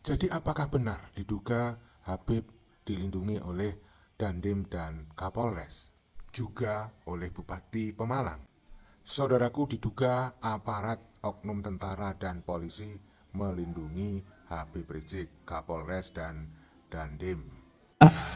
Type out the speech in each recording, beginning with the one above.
Jadi apakah benar diduga Habib dilindungi oleh Dandim dan Kapolres, juga oleh Bupati Pemalang? Saudaraku, diduga aparat oknum tentara dan polisi melindungi Habib Rizik, Kapolres dan Dandim.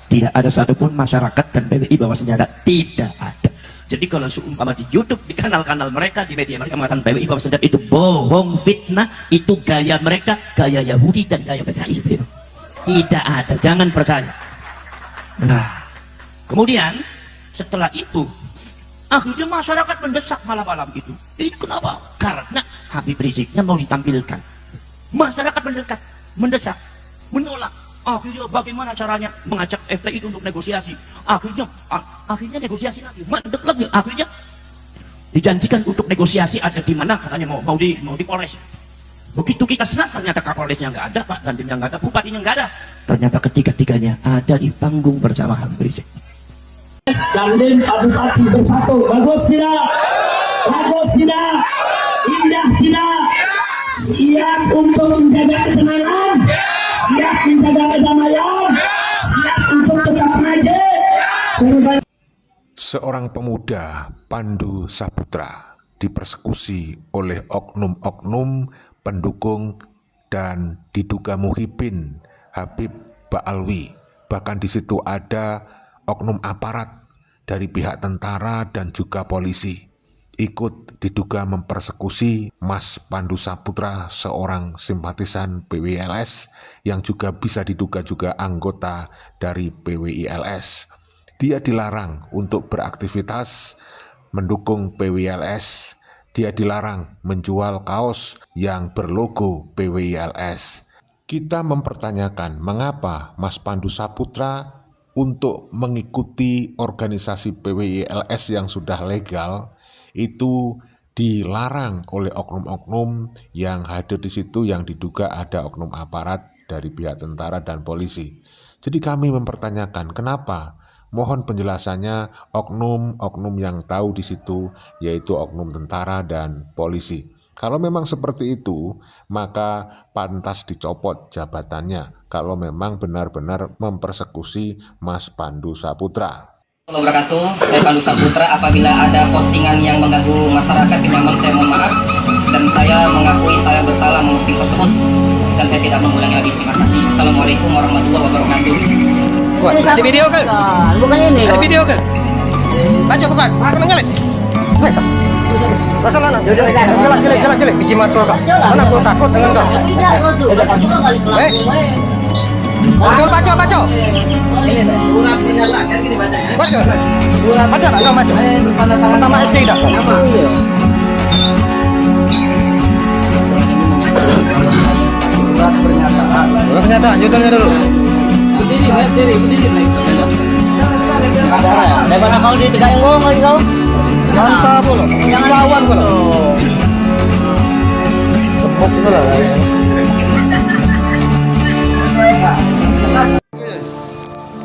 Tidak ada satupun masyarakat dan PWI bawa senjata, tidak ada. Jadi kalau seumpama di YouTube, di kanal-kanal mereka, di media mereka mengatakan PWI bawa senjata, itu bohong, fitnah, itu gaya mereka, gaya Yahudi dan gaya PKI. Itu tidak ada, jangan percaya. Nah, kemudian setelah itu akhirnya masyarakat mendesak malam-malam itu. Itu kenapa? Karena Habib Riziknya mau ditampilkan. Masyarakat mendesak, menolak. Akhirnya bagaimana caranya mengajak FPI untuk negosiasi? Akhirnya negosiasi lagi, mandek lagi. Akhirnya dijanjikan untuk negosiasi ada di mana, katanya mau di Polres. Begitu kita senang, ternyata Kapolresnya nggak ada, Pak Dandimnya nggak ada, Bupatinya nggak ada. Ternyata ketiga-tiganya ada di panggung bersama Habib Rizik. Dandim Pak Bupati bersatu, bagus tidak? Bagus tidak? Indah tidak? Siap untuk menjaga ketenangan? Siap menjaga kedamaian? Siap untuk tetap maju? Seorang pemuda, Pandu Saputra, dipersekusi oleh oknum-oknum pendukung dan diduga muhibin Habib Ba'alwi. Bahkan di situ ada oknum aparat dari pihak tentara dan juga polisi ikut diduga mempersekusi Mas Pandu Saputra, seorang simpatisan PWILS yang juga bisa diduga juga anggota dari PWILS. Dia dilarang untuk beraktivitas mendukung PWILS. Dia dilarang menjual kaos yang berlogo PWILS. Kita mempertanyakan mengapa Mas Pandu Saputra untuk mengikuti organisasi PWILS yang sudah legal itu dilarang oleh oknum-oknum yang hadir di situ, yang diduga ada oknum aparat dari pihak tentara dan polisi. Jadi kami mempertanyakan kenapa. Mohon penjelasannya oknum-oknum yang tahu di situ, yaitu oknum tentara dan polisi. Kalau memang seperti itu, maka pantas dicopot jabatannya kalau memang benar-benar mempersekusi Mas Pandu Saputra. Assalamualaikum wabarakatuh, saya Pandu Saputra. Apabila ada postingan yang mengganggu masyarakat kenyamanan, saya mohon maaf. Dan saya mengakui saya bersalah memposting tersebut. Dan saya tidak mengulangi lagi. Terima kasih. Assalamualaikum warahmatullahi wabarakatuh. Kuat, ada video ke? Bukan ini. Ada video ke? Baca bukan? Aku mengelit. Rasa mana? Jalan. Biji mata kau. Mana aku takut dengan kau? Baca. Baca tak kau baca? Pertama SD dah. Pernyataan, jutanya dulu. Berdiri. Daripada kau di tegak yang ngomong kau. Mantap pula. Jangan lawan pula. Tepuk itu lah.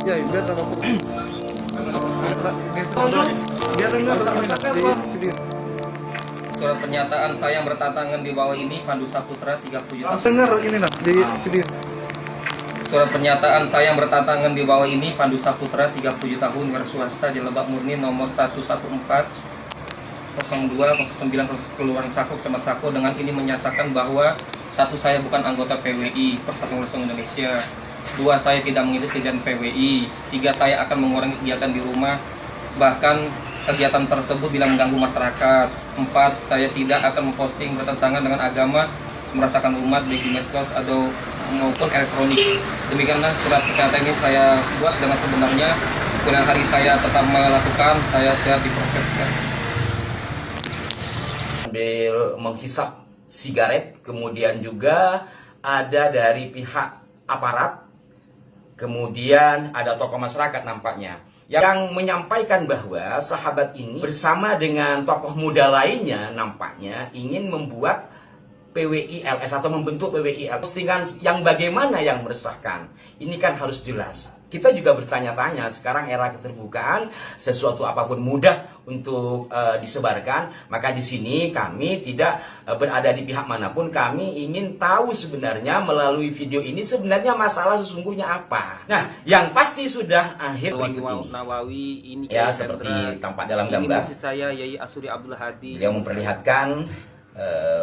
Ya, biar apa pun. Biar dengar Surat pernyataan saya yang bertentangan di bawah ini, Pandu Saputra 30 juta. dengar ini nah di video. Surat pernyataan saya yang bertentangan di bawah ini, Pandu Saputra 30 tahun, wira swasta di Lebak Murni, nomor 1140209 Kelurahan Sako, Kecamatan Sako, dengan ini menyatakan bahwa satu, saya bukan anggota PWI Persatuan Nasional Indonesia. Dua, saya tidak mengikuti kegiatan PWI. Tiga, saya akan mengurangi kegiatan di rumah, bahkan kegiatan tersebut bila mengganggu masyarakat. Empat, saya tidak akan memposting bertentangan dengan agama, merasakan umat baik di medsos atau maupun elektronik. Demikianlah surat pernyataan ini saya buat dengan sebenarnya. Kemudian hari saya tetap melakukan, saya tidak diproseskan. Sambil menghisap sigaret, kemudian juga ada dari pihak aparat, kemudian ada tokoh masyarakat nampaknya yang menyampaikan bahwa sahabat ini bersama dengan tokoh muda lainnya nampaknya ingin membuat PWI LS atau membentuk PWI LS. Postingan yang bagaimana yang meresahkan? Ini kan harus jelas. Kita juga bertanya-tanya, sekarang era keterbukaan, sesuatu apapun mudah untuk disebarkan. Maka di sini kami tidak berada di pihak manapun. Kami ingin tahu sebenarnya melalui video ini sebenarnya masalah sesungguhnya apa. Nah, yang pasti sudah akhir berikut ini. Nawawi ini Ya, seperti tampak dalam gambar. Ini saya Yai Asuri Abdul Hadi. Beliau memperlihatkan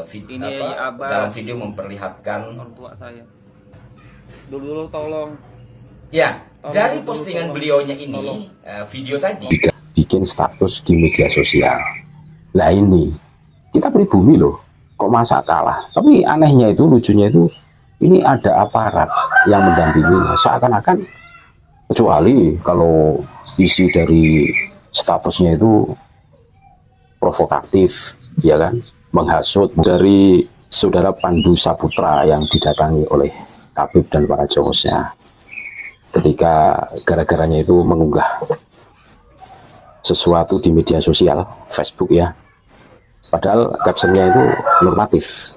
Ini Yai Abbas. dalam video memperlihatkan Orang tua saya. Dulu tolong. ya dari postingan beliaunya ini video tadi bikin status di media sosial. Lah ini kita pribumi loh, kok masa kalah? Tapi anehnya itu, lucunya itu, ini ada aparat yang mendampinginya. Seakan-akan, kecuali kalau isi dari statusnya itu provokatif, ya kan, menghasut. Dari saudara Pandu Saputra yang didatangi oleh Habib dan para jongosnya, ketika gara-garanya itu mengunggah sesuatu di media sosial, Facebook ya, padahal captionnya itu normatif,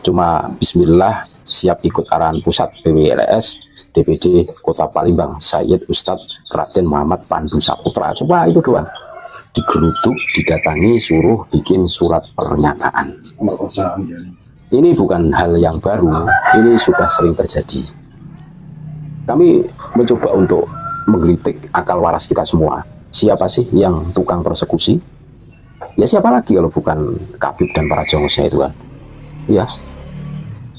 cuma Bismillah siap ikut arahan pusat PWLS DPD Kota Palembang Sayyid Ustadz Raden Muhammad Pandu Saputra, coba itu doang, digeruduk, didatangi, suruh bikin surat pernyataan. Ini bukan hal yang baru, ini sudah sering terjadi. Kami mencoba untuk menggelitik akal waras kita semua. Siapa sih yang tukang persekusi? Ya siapa lagi kalau bukan Habib dan para jongosnya itu kan? Ya,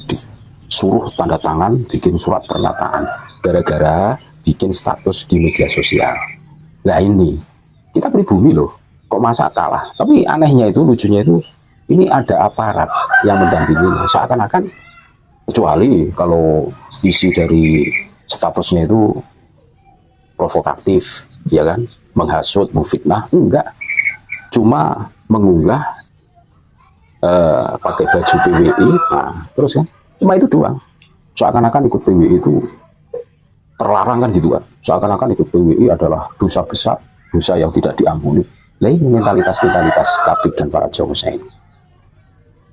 disuruh tanda tangan, bikin surat pernyataan, gara-gara bikin status di media sosial. Nah ini, kita pribumi loh, kok masa kalah? Tapi anehnya itu, lucunya itu, ini ada aparat yang mendampinginya. Seakan-akan, kecuali kalau isi dari statusnya itu provokatif, ya kan, menghasut, memfitnah, enggak, cuma mengunggah pakai baju PWI, nah terus kan, cuma itu doang. Seakan-akan ikut PWI itu terlarang kan gitu kan, seakan-akan ikut PWI adalah dosa besar, dosa yang tidak diampuni. Nah ini mentalitas Habib dan para jongosnya ini.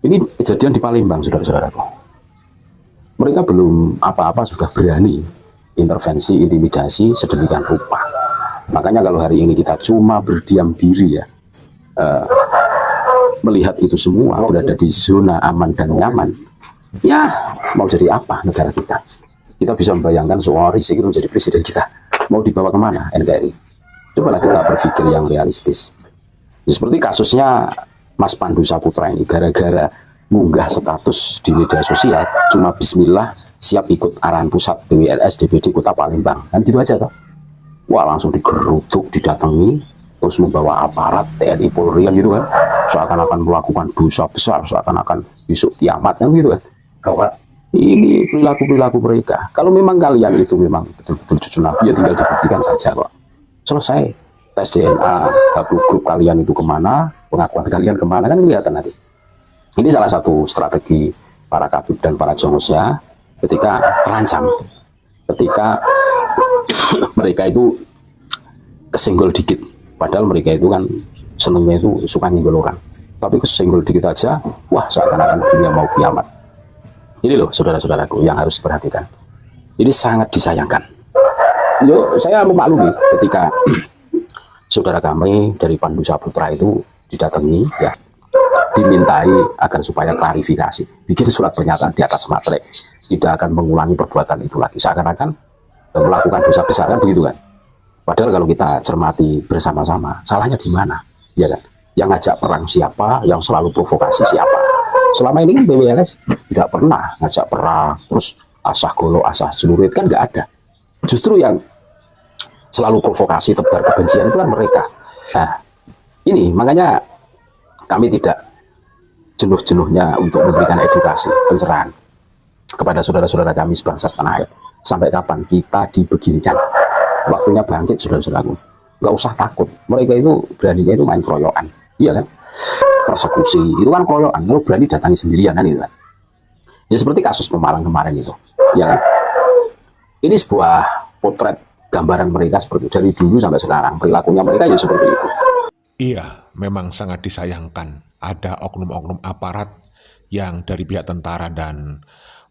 Ini kejadian di Palembang, saudara-saudaraku. Mereka belum apa-apa sudah berani intervensi, intimidasi sedemikian rupa. Makanya kalau hari ini kita cuma berdiam diri ya, melihat itu semua berada di zona aman dan nyaman, ya mau jadi apa negara kita? Kita bisa membayangkan seorang Rizik itu menjadi presiden kita, mau dibawa kemana NKRI? Cobalah kita berpikir yang realistis. Ya, seperti kasusnya Mas Pandu Saputra ini, gara-gara mengunggah status di media sosial, cuma Bismillah siap ikut arahan pusat PWLS DPD Kota Palembang, kan gitu aja toh. Wah langsung digeruduk, didatangi, terus membawa aparat TNI Polri kan gitu kan, seakan-akan melakukan dosa besar, seakan-akan besok kiamat kan gitu kan. Ini perilaku-perilaku mereka. Kalau memang kalian itu memang betul-betul cucu Nabi, ya tinggal dibuktikan saja kok. Selesai tes DNA, grup kalian itu kemana, pengakuan kalian kemana, kan kelihatan nanti. Ini salah satu strategi para Habib dan para jongosnya ketika terancam, ketika mereka itu kesenggol dikit, padahal mereka itu kan senengnya itu suka nyenggol orang, tapi kesenggol dikit aja, wah seakan-akan dunia mau kiamat. Ini loh saudara-saudaraku yang harus diperhatikan. Ini sangat disayangkan. Yo, saya memaklumi ketika saudara kami dari Pandu Saputra itu didatangi, ya, dimintai agar supaya klarifikasi, bikin surat pernyataan di atas materai, tidak akan mengulangi perbuatan itu lagi, seakan-akan melakukan dosa besar kan begitu kan. Padahal kalau kita cermati bersama-sama, salahnya di mana, ya kan? Yang ngajak perang siapa, yang selalu provokasi siapa? Selama ini kan PWLS tidak pernah ngajak perang, terus asah golok, asah celurit, kan nggak ada. Justru yang selalu provokasi, tebar kebencian itu kan mereka. Nah, ini makanya kami tidak jenuh-jenuhnya untuk memberikan edukasi, pencerahan kepada saudara-saudara kami sebangsa setanah air. Sampai kapan kita dibeginikan? Waktunya bangkit, saudara-saudaraku. Nggak usah takut. Mereka itu beraninya itu main keroyokan, iya kan? Persekusi itu kan keroyokan. Kalau berani datangi sendirian kan itu kan. Ya seperti kasus Pemalang kemarin itu, ya kan? Ini sebuah potret gambaran mereka seperti itu. Dari dulu sampai sekarang perilakunya mereka ya seperti itu. Iya, memang sangat disayangkan ada oknum-oknum aparat yang dari pihak tentara dan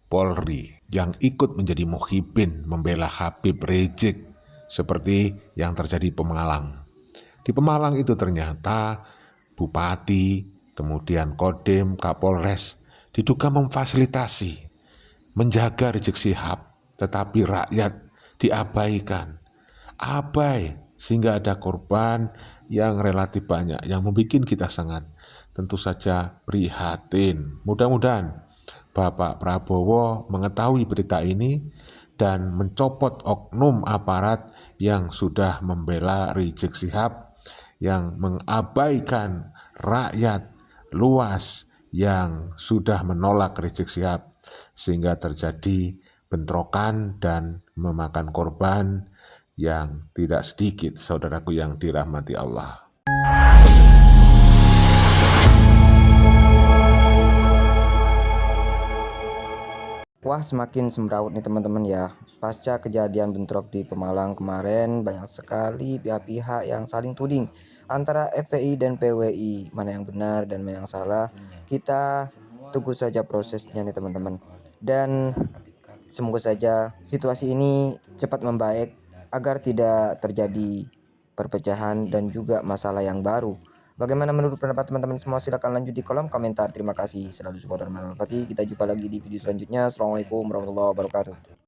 Polri yang ikut menjadi muhibin membela Habib Rizik seperti yang terjadi di Pemalang. Di Pemalang itu ternyata Bupati, kemudian Kodim, Kapolres diduga memfasilitasi, menjaga Rizik Syihab, tetapi rakyat diabaikan. Abai sehingga ada korban yang relatif banyak, yang membuat kita sangat tentu saja prihatin. Mudah-mudahan Bapak Prabowo mengetahui berita ini dan mencopot oknum aparat yang sudah membela Rizik Syihab, yang mengabaikan rakyat luas yang sudah menolak Rizik Syihab, sehingga terjadi bentrokan dan memakan korban yang tidak sedikit, saudaraku yang dirahmati Allah. Wah, semakin semrawut nih teman-teman ya. Pasca kejadian bentrok di Pemalang kemarin, banyak sekali pihak-pihak yang saling tuding antara FPI dan PWI, mana yang benar dan mana yang salah. Kita tunggu saja prosesnya nih teman-teman. Dan semoga saja situasi ini cepat membaik agar tidak terjadi perpecahan dan juga masalah yang baru. Bagaimana menurut pendapat teman-teman semua? Silahkan lanjut di kolom komentar. Terima kasih selalu support dan manfaati. Kita jumpa lagi di video selanjutnya. Assalamualaikum warahmatullahi wabarakatuh.